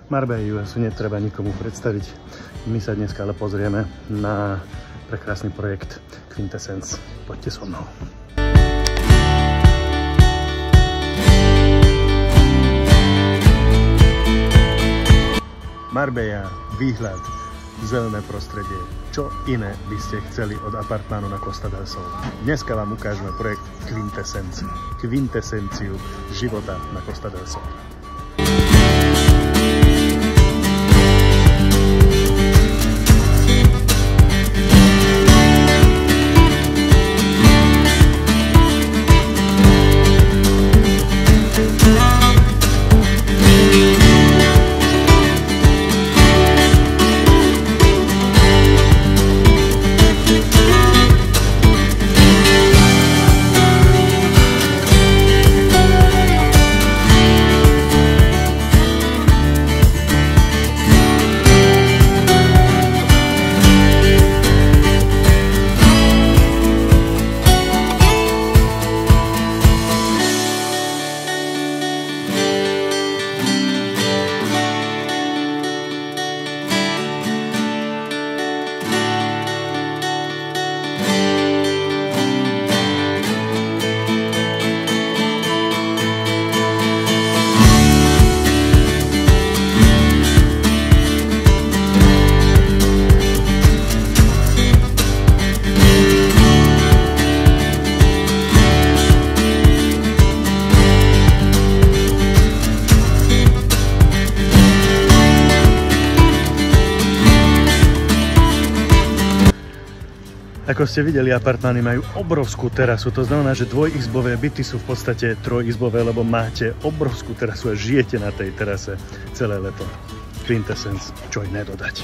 Marbellu asi netreba nikomu predstaviť. My sa dneska ale pozrieme na prekrásny projekt Quintessence. Poďte so mnou. Marbella, výhľad, zelené prostredie. Čo iné by ste chceli od apartmánu na Costa del Sol? Dneska vám ukážeme projekt Quintessence. Quintessenciu života na Costa del Sol. Ako ste videli, apartmány majú obrovskú terasu, to znamená, že dvojizbové byty sú v podstate trojizbové, lebo máte obrovskú terasu a žijete na tej terase celé leto. Quintessence, čo iné dodať.